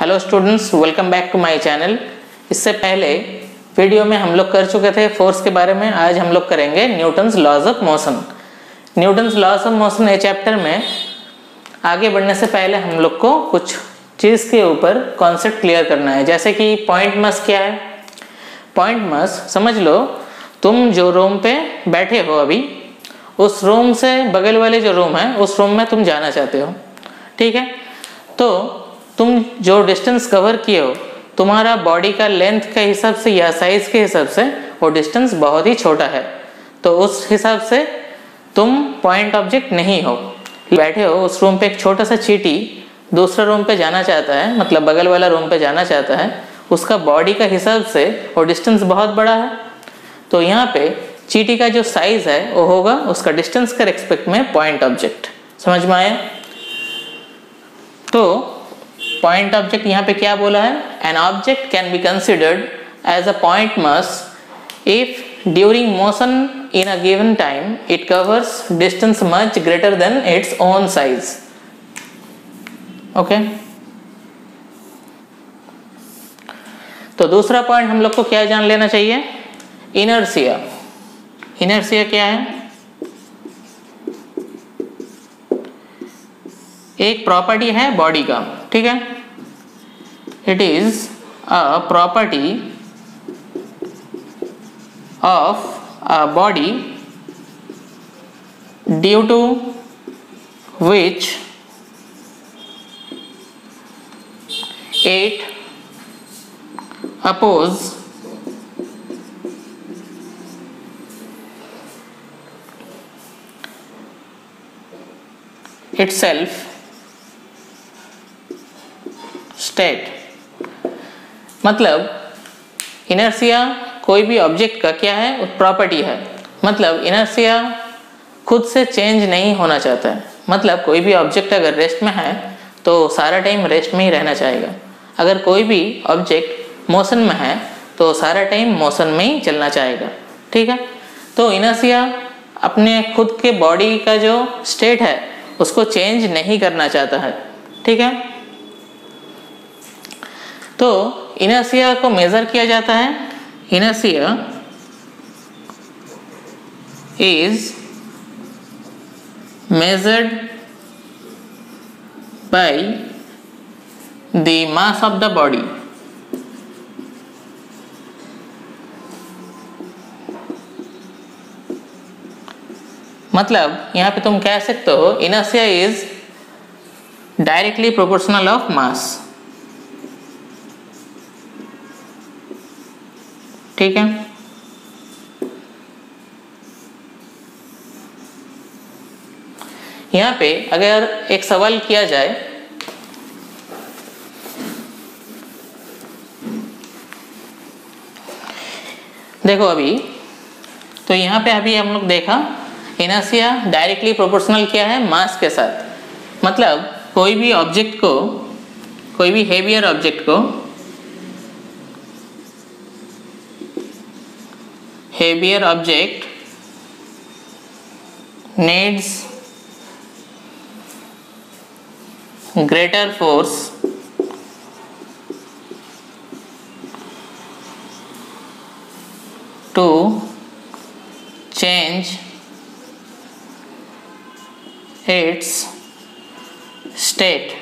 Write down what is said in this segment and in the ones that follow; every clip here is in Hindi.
Hello students, welcome back to my channel. इससे पहले वीडियो में हम लोग कर चुके थे फोर्स के बारे में। आज हम लोग करेंगे Newton's laws of motion. Newton's laws of motion ये चैप्टर में आगे बढ़ने से पहले हम लोग को कुछ चीज़ के ऊपर कॉन्सेप्ट क्लियर करना है। जैसे कि पॉइंट मास क्या है। पॉइंट मास समझ लो, तुम जो रूम पे बैठे हो अभी, उस रूम से बगल वाले जो रूम है उस रूम में तुम जाना चाहते हो, ठीक है। तो तुम जो डिस्टेंस कवर किए हो, तुम्हारा बॉडी का लेंथ के हिसाब से या साइज के हिसाब से वो डिस्टेंस बहुत ही छोटा है, तो उस हिसाब से तुम पॉइंट ऑब्जेक्ट नहीं हो। बैठे हो उस रूम पे, एक छोटा सा चींटी दूसरा रूम पे जाना चाहता है, मतलब बगल वाला रूम पे जाना चाहता है, उसका बॉडी का हिसाब से वो डिस्टेंस बहुत बड़ा है। तो यहाँ पे चींटी का जो साइज है वो होगा उसका डिस्टेंस के रेस्पेक्ट में पॉइंट ऑब्जेक्ट। समझ में आया? तो पॉइंट ऑब्जेक्ट यहाँ पे क्या बोला है? An object can be considered as a point mass if during motion in a given time it covers distance much greater than its own size. Okay, तो दूसरा पॉइंट हम लोग को क्या जान लेना चाहिए? इनर्शिया। इनर्शिया क्या है? एक प्रॉपर्टी है बॉडी का, ठीक है। It is a property of a body due to which it oppose itself state। मतलब इनर्शिया कोई भी ऑब्जेक्ट का क्या है? प्रॉपर्टी है। मतलब इनर्शिया खुद से चेंज नहीं होना चाहता है। मतलब कोई भी ऑब्जेक्ट अगर रेस्ट में है तो सारा टाइम रेस्ट में ही रहना चाहेगा। अगर कोई भी ऑब्जेक्ट मोशन में है तो सारा टाइम मोशन में ही चलना चाहेगा, ठीक है। तो इनर्शिया अपने खुद के बॉडी का जो स्टेट है उसको चेंज नहीं करना चाहता है, ठीक है। तो इनर्शिया को मेजर किया जाता है। Inertia is measured by the mass of the body। मतलब यहाँ पे तुम कह सकते हो inertia is directly proportional of mass, ठीक है। यहाँ पे अगर एक सवाल किया जाए, देखो अभी तो यहाँ पे अभी हम लोग देखा इनर्शिया डायरेक्टली प्रोपोर्शनल क्या है? मास के साथ। मतलब कोई भी ऑब्जेक्ट को, कोई भी हेवियर ऑब्जेक्ट को, heavier object needs greater force to change its state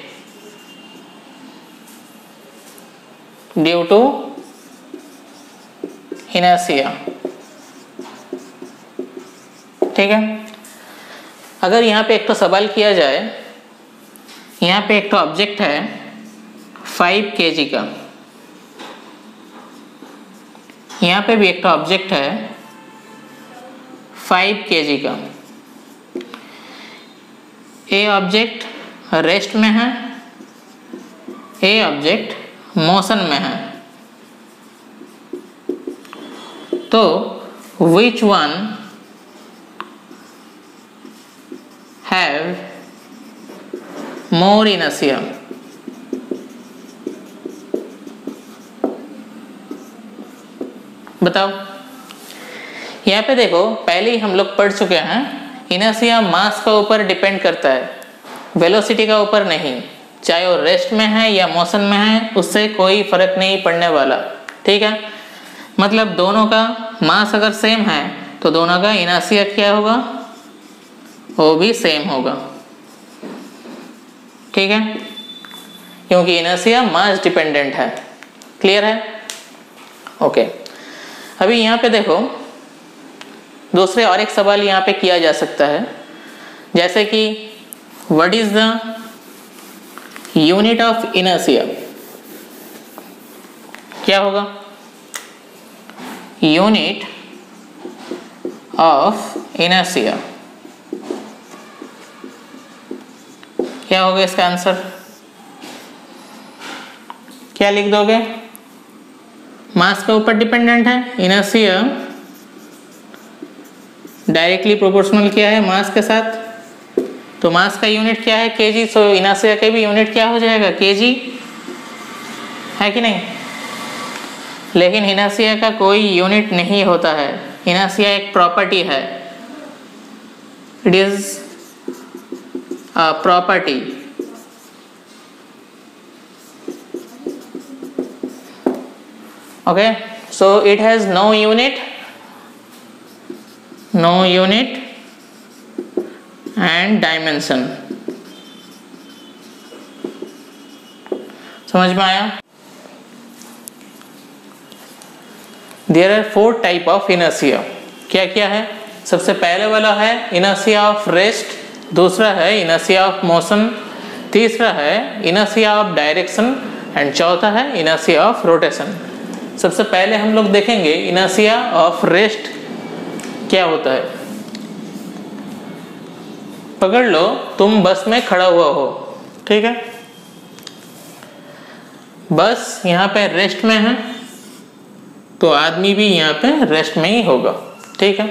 due to inertia, ठीक है। अगर यहाँ पे एक तो सवाल किया जाए, यहाँ पे एक तो ऑब्जेक्ट है 5 kg का, यहाँ पे भी एक तो ऑब्जेक्ट है 5 kg का। ए ऑब्जेक्ट रेस्ट में है, ए ऑब्जेक्ट मोशन में है। तो which one have more inertia? बताओ। यहाँ पे देखो, पहले ही हम लोग पढ़ चुके हैं इनर्शिया मास का ऊपर डिपेंड करता है, वेलोसिटी का ऊपर नहीं। चाहे वो रेस्ट में है या मोशन में है, उससे कोई फर्क नहीं पड़ने वाला। ठीक है, मतलब दोनों का मास अगर सेम है तो दोनों का इनर्शिया क्या होगा, वो भी सेम होगा। ठीक है, क्योंकि इनर्शिया मास डिपेंडेंट है। क्लियर है? ओके, अभी यहाँ पे देखो दूसरे और एक सवाल यहाँ पे किया जा सकता है, जैसे कि what is the unit of inertia. क्या होगा? यूनिट ऑफ इनर्शिया क्या होगा? इसका आंसर क्या लिख दोगे? मास के ऊपर डिपेंडेंट है, इनर्शिया डायरेक्टली प्रोपोर्शनल क्या है मास के साथ, तो मास का यूनिट क्या है? केजी। सो इनर्शिया का भी यूनिट क्या हो जाएगा? केजी, है कि नहीं? लेकिन इनर्शिया का कोई यूनिट नहीं होता है, इनर्शिया एक प्रॉपर्टी है, it is a property. Okay, so it has no unit and dimension। समझ में आया? There are 4 type of inertia। क्या क्या है? सबसे पहले वाला है inertia of rest, दूसरा है inertia of motion, तीसरा है inertia of direction एंड चौथा है inertia of rotation। सबसे पहले हम लोग देखेंगे inertia of rest क्या होता है। पकड़ लो तुम बस में खड़ा हुआ हो, ठीक है, बस यहाँ पे रेस्ट में है तो आदमी भी यहाँ पे रेस्ट में ही होगा। ठीक है,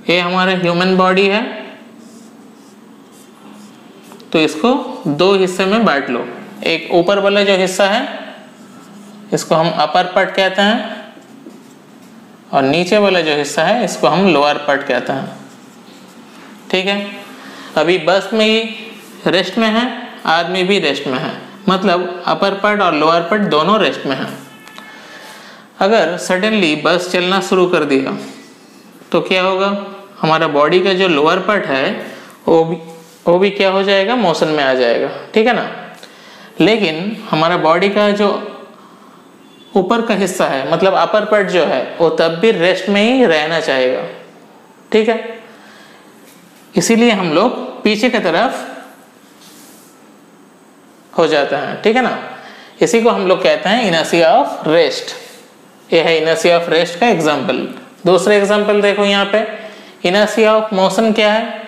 ये हमारा ह्यूमन बॉडी है, तो इसको 2 हिस्से में बांट लो। एक ऊपर वाला जो हिस्सा है इसको हम अपर पार्ट कहते हैं, और नीचे वाला जो हिस्सा है इसको हम लोअर पार्ट कहते हैं। ठीक है, अभी बस में ही रेस्ट में है, आदमी भी रेस्ट में है, मतलब अपर पार्ट और लोअर पार्ट दोनों रेस्ट में है। अगर सडनली बस चलना शुरू कर दिया तो क्या होगा? हमारा बॉडी का जो लोअर पार्ट है वो भी क्या हो जाएगा? मोशन में आ जाएगा। ठीक है ना, लेकिन हमारा बॉडी का जो ऊपर का हिस्सा है मतलब अपर पार्ट जो है वो तब भी रेस्ट में ही रहना चाहेगा। ठीक है, इसीलिए हम लोग पीछे की तरफ हो जाते हैं। ठीक है ना, इसी को हम लोग कहते हैं इनर्शिया ऑफ रेस्ट। ये है इनर्शिया ऑफ रेस्ट का एग्जांपल। दूसरे एग्जांपल देखो, यहाँ पे इनर्शिया ऑफ मोशन क्या है।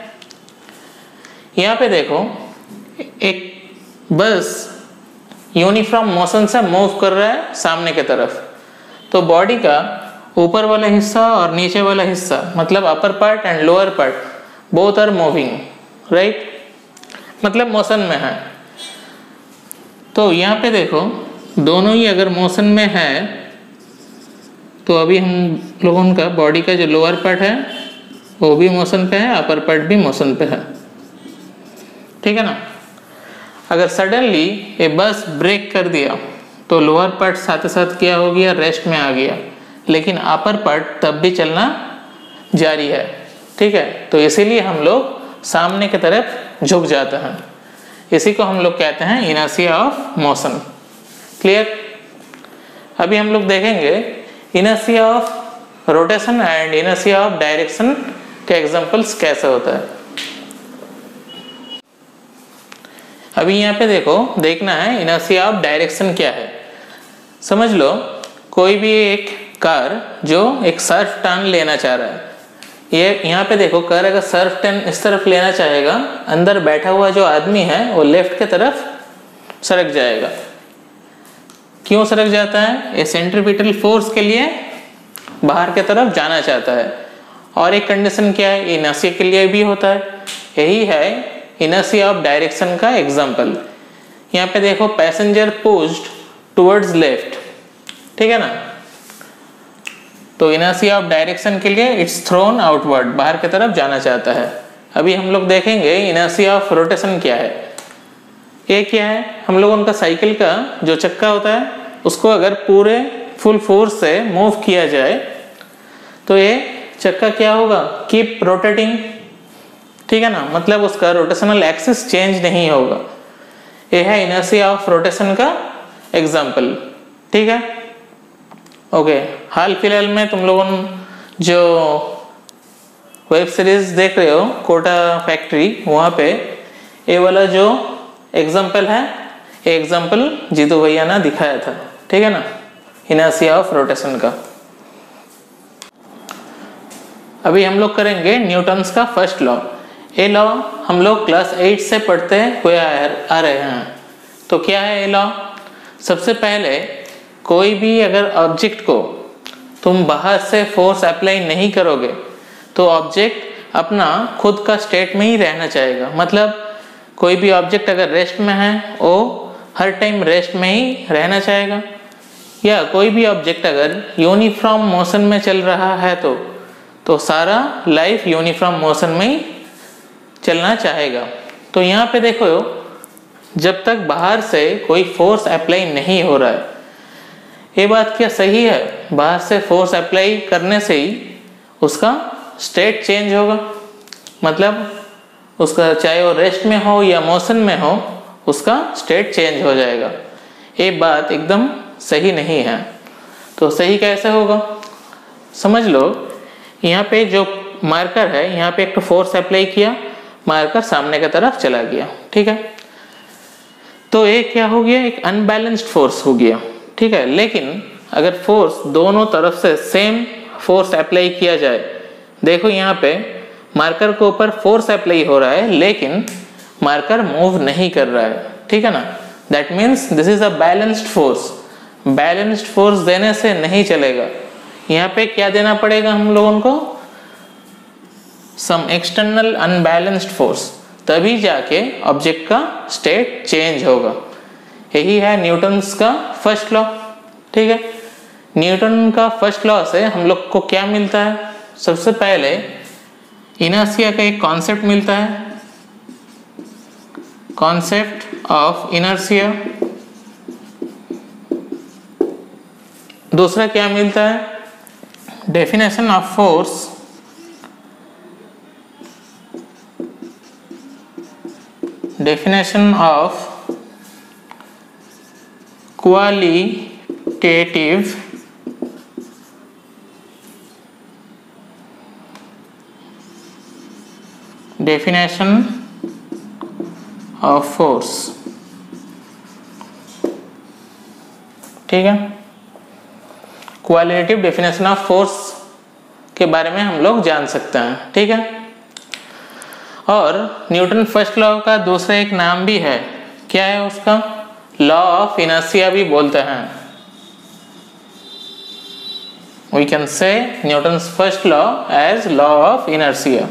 यहाँ पे देखो एक बस यूनिफॉर्म मोशन से मूव कर रहा है सामने की तरफ, तो बॉडी का ऊपर वाला हिस्सा और नीचे वाला हिस्सा मतलब upper part and lower part both are moving, right, मतलब मोशन में है। तो यहाँ पे देखो दोनों ही अगर मोशन में है तो अभी हम लोगों का बॉडी का जो लोअर पार्ट है वो भी मोशन पे है, अपर पार्ट भी मोशन पे है। ठीक है ना, अगर सडनली ये बस ब्रेक कर दिया तो लोअर पार्ट साथ साथ क्या हो गया? रेस्ट में आ गया, लेकिन अपर पार्ट तब भी चलना जारी है। ठीक है, तो इसीलिए हम लोग सामने की तरफ झुक जाते हैं, इसी को हम लोग कहते हैं इनर्शिया ऑफ मोशन। क्लियर? अभी हम लोग देखेंगे inertia of rotation and inertia of direction के एग्जांपल्स कैसे होता है। अभी यहाँ पे देखो देखना है इनर्शिया ऑफ डायरेक्शन क्या है। समझ लो कोई भी एक कार जो एक सर्फ टर्न लेना चाह रहा है, ये यहाँ पे देखो कार अगर सर्फ टर्न इस तरफ लेना चाहेगा, अंदर बैठा हुआ जो आदमी है वो लेफ्ट की तरफ सरक जाएगा। क्यों सरक जाता है? ये सेंट्रीपिटल फोर्स के लिए बाहर की तरफ जाना चाहता है। और एक कंडीशन क्या है? इनर्शिया के लिए भी होता है। यही है इनर्शिया ऑफ डायरेक्शन का एग्जांपल। यहाँ पे देखो पैसेंजर पुश्ड टुवर्ड्स लेफ्ट, ठीक है ना, तो इनर्शिया ऑफ डायरेक्शन के लिए इट्स थ्रोन आउटवर्ड, बाहर की तरफ जाना चाहता है। अभी हम लोग देखेंगे इनर्शिया ऑफ रोटेशन क्या है। ये क्या है, हम लोग उनका साइकिल का जो चक्का होता है उसको अगर पूरे फुल फोर्स से मूव किया जाए तो ये चक्का क्या होगा, कीप रोटेटिंग, ठीक है ना, मतलब उसका रोटेशनल एक्सिस चेंज नहीं होगा। ये है इनर्शिया ऑफ रोटेशन का एग्जाम्पल, ठीक है। ओके, हाल फिलहाल में तुम लोगों ने जो वेब सीरीज देख रहे हो कोटा फैक्ट्री, वहाँ पे ये वाला जो एग्जाम्पल है, ये एग्जाम्पल जीतू भैया ने दिखाया था, ठीक है ना, इनर्शिया ऑफ रोटेशन का। अभी हम लोग करेंगे न्यूटन्स का फर्स्ट लॉ। ये लॉ हम लोग क्लास 8 से पढ़ते हुए आ रहे हैं। तो क्या है ये लॉ? सबसे पहले कोई भी अगर ऑब्जेक्ट को तुम बाहर से फोर्स अप्लाई नहीं करोगे तो ऑब्जेक्ट अपना खुद का स्टेट में ही रहना चाहेगा। मतलब कोई भी ऑब्जेक्ट अगर रेस्ट में है वो हर टाइम रेस्ट में ही रहना चाहेगा, या कोई भी ऑब्जेक्ट अगर यूनिफॉर्म मोशन में चल रहा है तो सारा लाइफ यूनिफॉर्म मोशन में ही चलना चाहेगा। तो यहाँ पे देखो, जब तक बाहर से कोई फोर्स अप्लाई नहीं हो रहा है, ये बात क्या सही है? बाहर से फोर्स अप्लाई करने से ही उसका स्टेट चेंज होगा, मतलब उसका चाहे वो रेस्ट में हो या मोशन में हो उसका स्टेट चेंज हो जाएगा। ये बात एकदम सही नहीं है। तो सही कैसे होगा? समझ लो, यहाँ पे जो मार्कर है, यहाँ पे एक तो फोर्स अप्लाई किया, मार्कर सामने की तरफ चला गया, ठीक है। तो ये क्या हो गया, एक अनबैलेंस्ड फोर्स हो गया, ठीक है। लेकिन अगर फोर्स दोनों तरफ से सेम फोर्स अप्लाई किया जाए, देखो यहाँ पे मार्कर के ऊपर फोर्स अप्लाई हो रहा है लेकिन मार्कर मूव नहीं कर रहा है, ठीक है ना। That means this is a balanced force. Balanced force देने से नहीं चलेगा। यहाँ पे क्या देना पड़ेगा हम लोगों को? सम एक्सटर्नल अनबैलेंस्ड फोर्स, तभी जाके ऑब्जेक्ट का स्टेट चेंज होगा। यही है न्यूटन्स का फर्स्ट लॉ, ठीक है। न्यूटन का फर्स्ट लॉ से हम लोग को क्या मिलता है? सबसे पहले इनर्शिया का एक कॉन्सेप्ट मिलता है, कॉन्सेप्ट ऑफ इनर्शिया। दूसरा क्या मिलता है? Definition of force, definition of qualitative definition of force, ठीक है। क्वालिटेटिव डेफिनेशन ऑफ फोर्स के बारे में हम लोग जान सकते हैं, ठीक है। और न्यूटन फर्स्ट लॉ का दूसरा एक नाम भी है, क्या है उसका? लॉ ऑफ इनर्शिया भी बोलते हैं। We can say Newton's first law as law of inertia.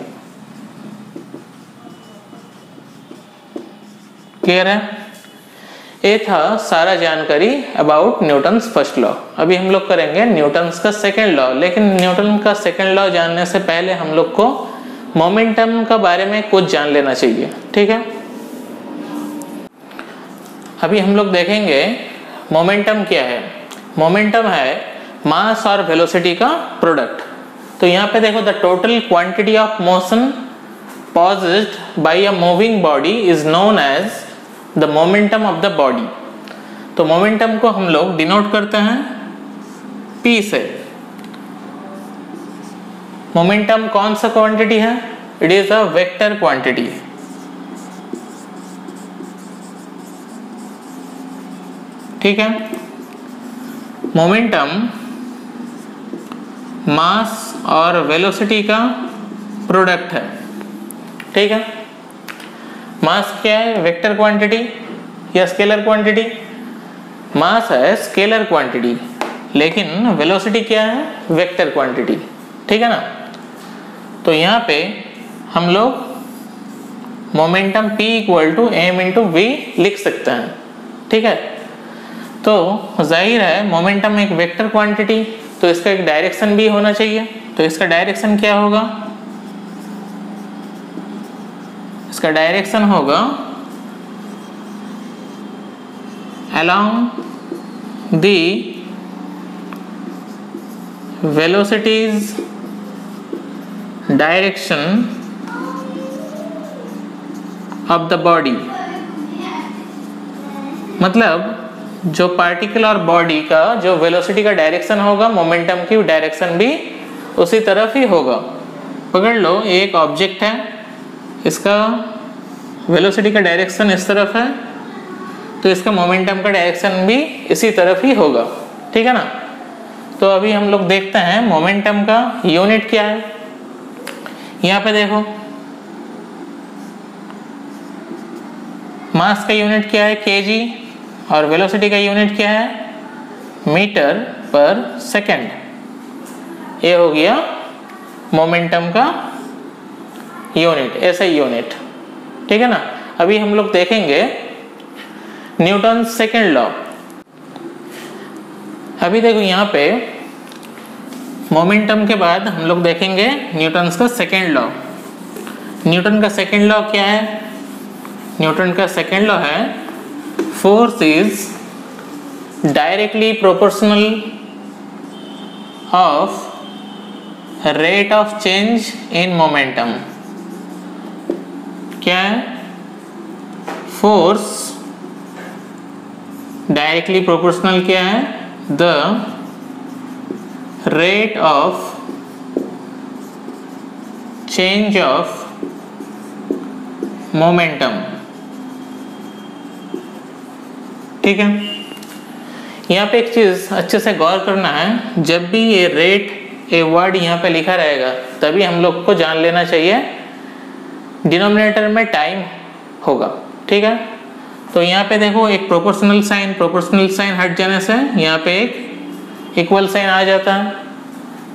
Clear है? ये था सारा जानकारी अबाउट न्यूटन्स फर्स्ट लॉ। अभी हम लोग करेंगे न्यूटन्स का सेकेंड लॉ। लेकिन न्यूटन का सेकेंड लॉ जानने से पहले हम लोग को मोमेंटम का बारे में कुछ जान लेना चाहिए, ठीक है। अभी हम लोग देखेंगे मोमेंटम क्या है। मोमेंटम है मास और वेलोसिटी का प्रोडक्ट। तो यहाँ पे देखो, the total quantity of motion possessed by a moving body is known as the momentum of the body. तो मोमेंटम को हम लोग डिनोट करते हैं P से। मोमेंटम कौन सा क्वांटिटी है? It is a vector quantity, ठीक है। मोमेंटम मास और वेलोसिटी का प्रोडक्ट है, ठीक है। मास क्या है? वेक्टर क्वांटिटी या स्केलर क्वांटिटी? मास है स्केलर क्वांटिटी, लेकिन वेलोसिटी क्या है? वेक्टर क्वांटिटी, ठीक है ना। तो यहाँ पे हम लोग momentum P equal to m into V लिख सकते हैं, ठीक है। तो जाहिर है मोमेंटम एक वेक्टर क्वांटिटी, तो इसका एक डायरेक्शन भी होना चाहिए। तो इसका डायरेक्शन क्या होगा? इसका डायरेक्शन होगा along the velocities direction of the body। मतलब जो पार्टिकल और बॉडी का जो वेलोसिटी का डायरेक्शन होगा, मोमेंटम की डायरेक्शन भी उसी तरफ ही होगा। पकड़ लो, एक ऑब्जेक्ट है, इसका वेलोसिटी का डायरेक्शन इस तरफ है, तो इसका मोमेंटम का डायरेक्शन भी इसी तरफ ही होगा। ठीक है ना। तो अभी हम लोग देखते हैं मोमेंटम का यूनिट क्या है। यहाँ पे देखो, मास का यूनिट क्या है, केजी, और वेलोसिटी का यूनिट क्या है, मीटर पर सेकेंड। ये हो गया मोमेंटम का यूनिट, ऐसा यूनिट। ठीक है ना। अभी हम लोग देखेंगे न्यूटन सेकेंड लॉ। अभी देखो यहाँ पे मोमेंटम के बाद हम लोग देखेंगे न्यूटन का सेकेंड लॉ। न्यूटन का सेकेंड लॉ क्या है? न्यूटन का सेकेंड लॉ है force is directly proportional of rate of change in momentum. क्या है? फोर्स डायरेक्टली प्रोपोर्शनल क्या है? The rate of change of momentum. ठीक है। यहाँ पे एक चीज अच्छे से गौर करना है, जब भी ये रेट ए वर्ड यहाँ पे लिखा रहेगा तभी हम लोग को जान लेना चाहिए डिनोमिनेटर में टाइम होगा। ठीक है। तो यहाँ पे देखो एक प्रोपोर्शनल साइन हट जाने से यहाँ पे एक इक्वल साइन आ जाता है।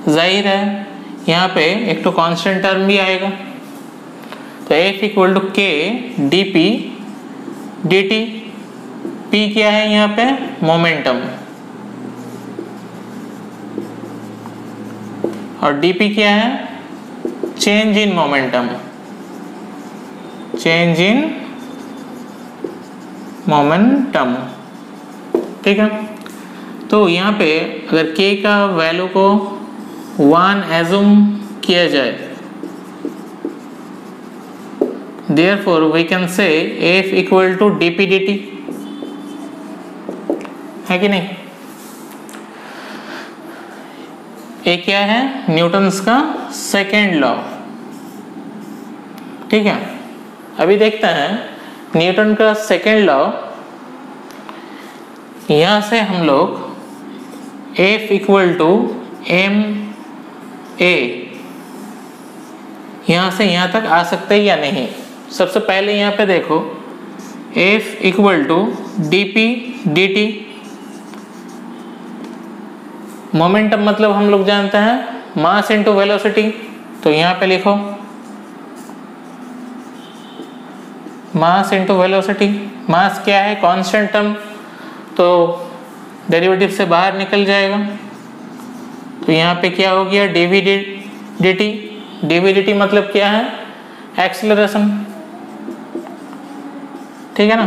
जाहिर है यहाँ पे एक तो कांस्टेंट टर्म भी आएगा। तो F इक्वल टू के D p d T. P क्या है यहाँ पे? मोमेंटम। और dP क्या है? Change in momentum. Change in momentum. ठीक है। तो यहाँ पे अगर K का वैल्यू को 1 एज्यूम किया जाए, therefore we can say F equal to dP dt, है कि नहीं? ये क्या है? न्यूटन्स का सेकेंड लॉ। ठीक है। अभी देखते हैं न्यूटन का सेकेंड लॉ। यहां से हम लोग F equal to m a यहां से यहां तक आ सकते हैं या नहीं। सबसे पहले यहां पे देखो F equal to d p d t. Momentum मतलब हम लोग जानते हैं मास इनटू वेलोसिटी। तो यहाँ पे लिखो मास इनटू वेलोसिटी। मास क्या है? कांस्टेंट टर्म, तो डेरिवेटिव से बाहर निकल जाएगा। तो यहाँ पे क्या हो गया? dv dt। dv dt मतलब क्या है? एक्सेलरेशन। ठीक है ना।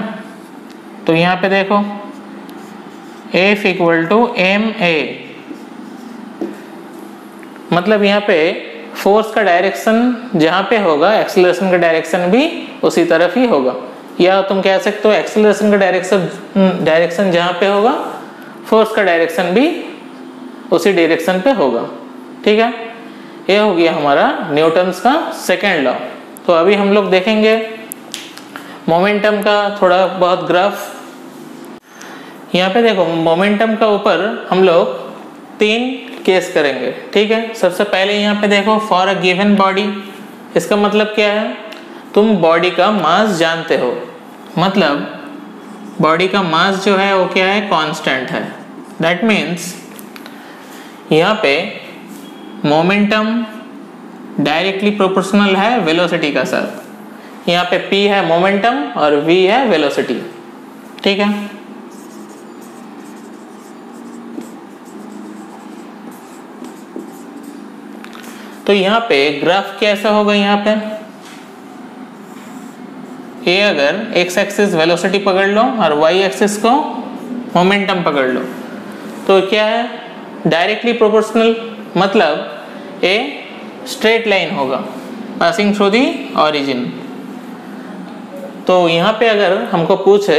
तो यहाँ पे देखो F equal to m a, मतलब यहाँ पे फोर्स का डायरेक्शन जहाँ पे होगा एक्सेलरेशन का डायरेक्शन भी उसी तरफ ही होगा। या तुम कह सकते हो एक्सेलरेशन का डायरेक्शन जहाँ पे होगा फोर्स का डायरेक्शन भी उसी डायरेक्शन पे होगा। ठीक है। ये हो गया हमारा न्यूटन्स का सेकेंड लॉ। तो अभी हम लोग देखेंगे मोमेंटम का थोड़ा बहुत ग्राफ। यहाँ पे देखो मोमेंटम का ऊपर हम लोग 3 केस करेंगे। ठीक है। सबसे पहले यहाँ पे देखो फॉर अ गिवन बॉडी। इसका मतलब क्या है? तुम बॉडी का मास जानते हो, मतलब बॉडी का मास जो है वो क्या है? कांस्टेंट है। दैट मीन्स यहाँ पे मोमेंटम डायरेक्टली प्रोपोर्शनल है वेलोसिटी का साथ। यहाँ पे P है मोमेंटम और V है वेलोसिटी। ठीक है। तो यहाँ पे ग्राफ कैसा होगा? यहाँ पे ये अगर x एक्सिस वेलोसिटी पकड़ लो और y एक्सिस को मोमेंटम पकड़ लो, तो क्या है डायरेक्टली प्रोपोर्शनल, मतलब ए स्ट्रेट लाइन होगा पासिंग थ्रू दी ऑरिजिन। तो यहाँ पे अगर हमको पूछे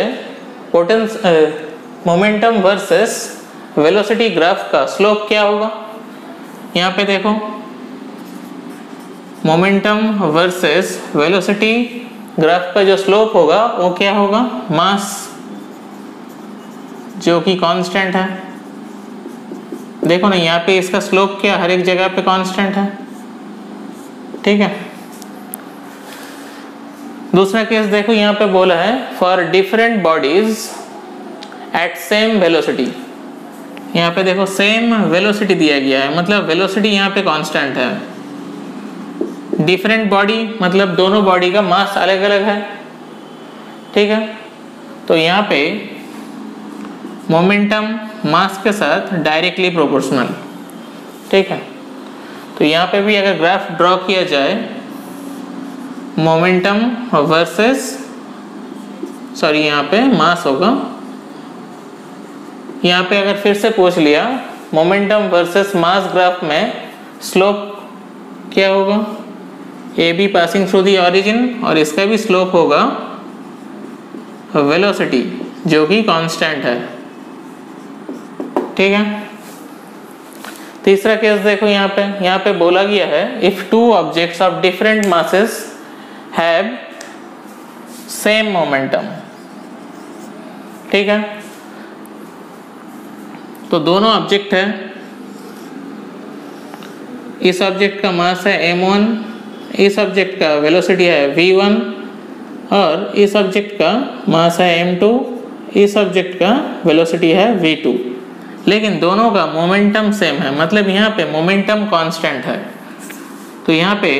मोमेंटम वर्सेस वेलोसिटी ग्राफ का स्लोप क्या होगा, यहाँ पे देखो मोमेंटम वर्सेस वेलोसिटी ग्राफ का जो स्लोप होगा वो क्या होगा, मास जो कि कांस्टेंट है। देखो ना यहाँ पे इसका स्लोप क्या हर एक जगह पे कांस्टेंट है, ठीक है। दूसरा केस देखो, यहाँ पे बोला है for different bodies at same velocity. यहाँ पे देखो सेम वेलोसिटी दिया गया है, मतलब वेलोसिटी यहाँ पे कांस्टेंट है। डिफरेंट बॉडी मतलब दोनों बॉडी का मास अलग अलग है, ठीक है। तो यहाँ पे मोमेंटम मास के साथ डायरेक्टली प्रोपोर्शनल, ठीक है। तो यहाँ पे भी अगर ग्राफ ड्रॉ किया जाए मोमेंटम वर्सेस यहाँ पे मास होगा। यहाँ पे अगर फिर से पूछ लिया मोमेंटम वर्सेस मास ग्राफ में स्लोप क्या होगा, A be passing through the origin, और इसका भी स्लोप होगा वेलोसिटी जो कि कांस्टेंट है, ठीक है। तीसरा केस देखो, यहाँ पे बोला गया है if two objects of different masses have same momentum, ठीक है। तो दोनों ऑब्जेक्ट है, इस ऑब्जेक्ट का मास है m1, इस ऑब्जेक्ट का वेलोसिटी है v1, और इस ऑब्जेक्ट का मास है m2, इस ऑब्जेक्ट का वेलोसिटी है v2, लेकिन दोनों का मोमेंटम सेम है, मतलब यहाँ पे मोमेंटम कांस्टेंट है। तो यहाँ पे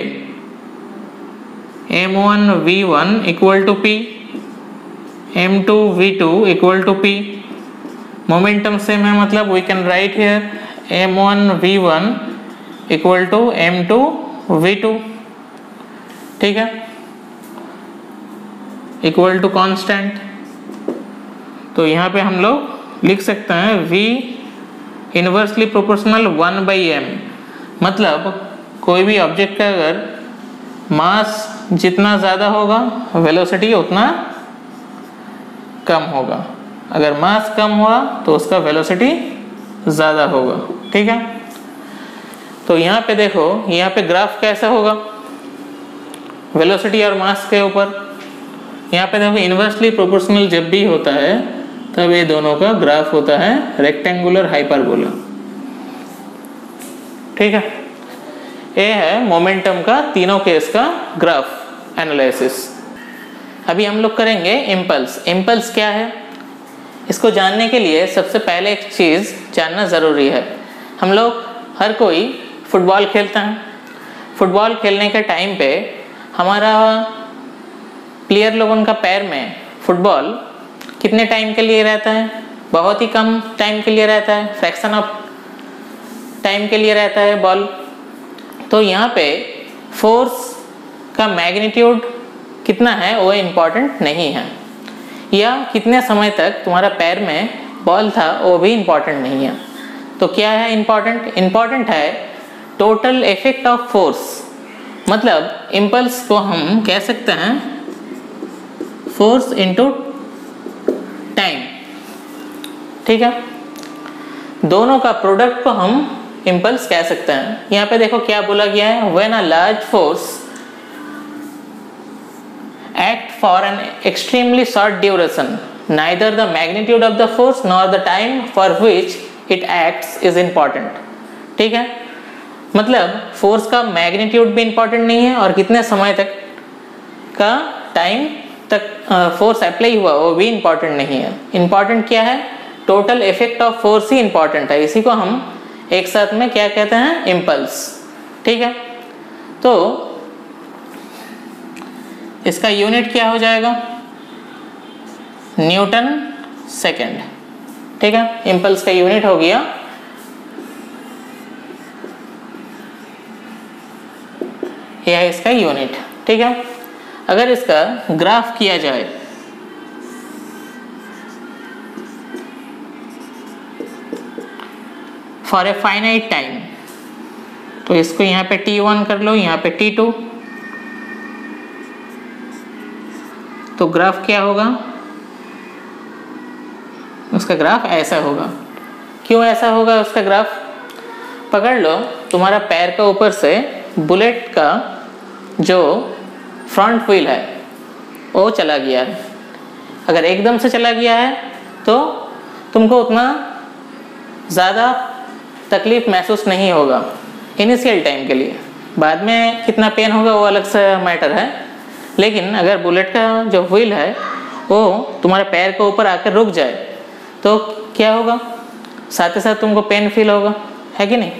m1 v1 equal to p, m2 v2 equal to p, momentum same है, मतलब we can write here m1 v1 equal to m2 v2, ठीक है, इक्वल टू कांस्टेंट। तो यहाँ पे हम लोग लिख सकते हैं v इनवर्सली प्रोपोर्शनल 1/m, मतलब कोई भी ऑब्जेक्ट का अगर मास जितना ज़्यादा होगा वेलोसिटी उतना कम होगा, अगर मास कम हुआ तो उसका वेलोसिटी ज़्यादा होगा, ठीक है। तो यहाँ पे देखो, यहाँ पे ग्राफ कैसा होगा वेलोसिटी और मास के ऊपर। यहाँ पे देखो इनवर्सली प्रोपोर्शनल जब भी होता है तब ये दोनों का ग्राफ होता है रेक्टेंगुलर हाइपरबोला, ठीक है। ये है मोमेंटम का तीनों केस का ग्राफ एनालिसिस। अभी हम लोग करेंगे इम्पल्स। इम्पल्स क्या है, इसको जानने के लिए सबसे पहले एक चीज़ जानना ज़रूरी है। हम लोग हर कोई फुटबॉल खेलता है, फुटबॉल खेलने के टाइम पे हमारा प्लेयर लोगों का पैर में फुटबॉल कितने टाइम के लिए रहता है, बहुत ही कम टाइम के लिए रहता है, फ्रैक्शन ऑफ टाइम के लिए रहता है बॉल। तो यहाँ पे फोर्स का मैग्नीट्यूड कितना है वो इम्पॉर्टेंट नहीं है, या कितने समय तक तुम्हारा पैर में बॉल था वो भी इम्पॉर्टेंट नहीं है। तो क्या है इम्पॉर्टेंट, इम्पॉर्टेंट है टोटल इफेक्ट ऑफ फोर्स, मतलब इम्पल्स को हम कह सकते हैं फोर्स इनटू टाइम, ठीक है। दोनों का प्रोडक्ट को हम इम्पल्स कह सकते हैं। यहाँ पे देखो क्या बोला गया है, when a large force act for an extremely short duration, neither the magnitude of the force nor the time for which it acts is important, ठीक है। मतलब फोर्स का मैग्नीट्यूड भी इंपॉर्टेंट नहीं है और कितने समय तक का टाइम तक फोर्स अप्लाई हुआ वो भी इंपॉर्टेंट नहीं है। इंपॉर्टेंट क्या है, total effect of force he important है। इसी को हम एक साथ में क्या कहते हैं, इम्पल्स, ठीक है। तो इसका यूनिट क्या हो जाएगा, न्यूटन सेकेंड, ठीक है। इम्पल्स का यूनिट हो गया यह है इसका यूनिट, ठीक है। अगर इसका ग्राफ किया जाए फॉर ए फाइनाइट टाइम। तो इसको यहाँ पे t1 कर लो, यहाँ पे t2, तो ग्राफ क्या होगा, उसका ग्राफ ऐसा होगा। क्यों ऐसा होगा उसका ग्राफ? पकड़ लो, तुम्हारा पैर का ऊपर से बुलेट का जो फ्रंट व्हील है वो चला गया है। अगर एकदम से चला गया है तो तुमको उतना ज़्यादा तकलीफ महसूस नहीं होगा इनिशियल टाइम के लिए। बाद में कितना पेन होगा वो अलग सा मैटर है। लेकिन अगर बुलेट का जो व्हील है वो तुम्हारे पैर के ऊपर आकर रुक जाए तो क्या होगा, साथ ही साथ तुमको पेन फील होगा, है कि नहीं?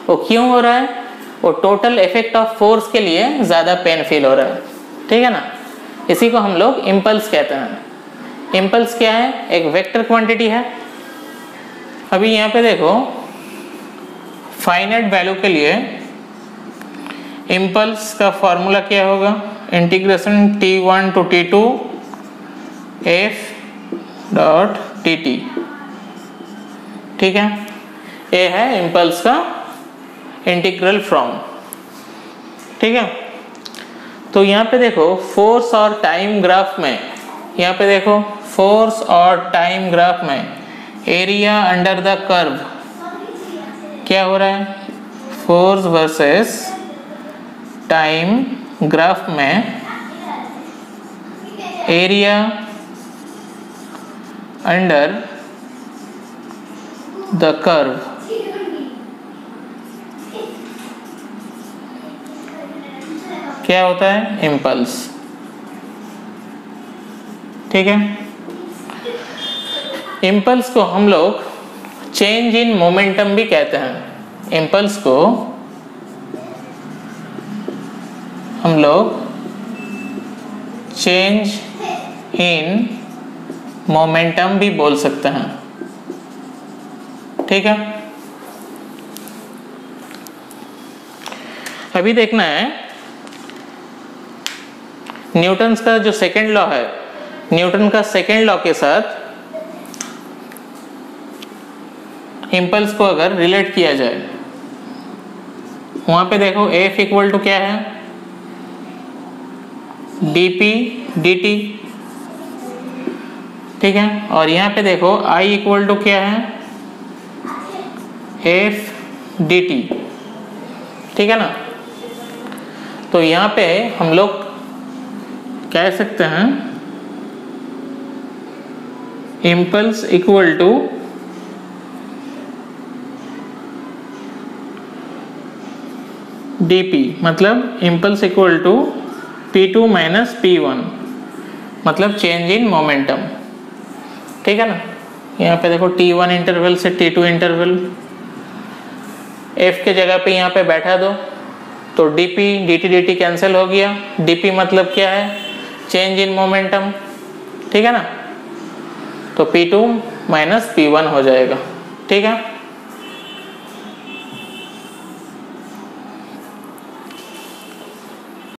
वो क्यों हो रहा है? वो टोटल इफेक्ट ऑफ फोर्स के लिए ज़्यादा पेन फील हो रहा है, ठीक है ना। इसी को हम लोग इम्पल्स कहते हैं। इम्पल्स क्या है? एक वेक्टर क्वांटिटी है। अभी यहाँ पे देखो, फाइनाइट वैल्यू के लिए इम्पल्स का फॉर्मूला क्या होगा? Integration t1 to t2 f dot dt, ठीक है। ये है इम्पल्स का इंटीग्रल फ्रॉम, ठीक है। तो यहाँ पे देखो फोर्स और टाइम ग्राफ में, यहाँ पे देखो फोर्स और टाइम ग्राफ में एरिया अंडर द कर्व क्या हो रहा है? फोर्स वर्सेस टाइम ग्राफ में एरिया अंडर द कर्व क्या होता है? इम्पल्स, ठीक है। इम्पल्स को हम लोग चेंज इन मोमेंटम भी कहते हैं। इम्पल्स को हम लोग चेंज इन मोमेंटम भी बोल सकते हैं, ठीक है। अभी देखना है न्यूटन्स का जो सेकेंड लॉ है, न्यूटन का सेकेंड लॉ के साथ इम्पल्स को अगर रिलेट किया जाए, वहां पे देखो F इक्वल टू क्या है? dp dt, ठीक है। और यहाँ पे देखो I इक्वल टू क्या है? F dt, ठीक है ना। तो यहाँ पे हम लोग कह सकते हैं इम्पल्स इक्वल टू dp, मतलब impulse equal to p2 minus p1, मतलब चेंज इन मोमेंटम, ठीक है ना। यहाँ पे देखो t1 इंटरवल से t2 इंटरवल, f के जगह पे यहाँ पे बैठा दो तो dp dt dt कैंसिल हो गया। dp मतलब क्या है? चेंज इन मोमेंटम, ठीक है ना। तो p2 माइनस p1 हो जाएगा, ठीक है।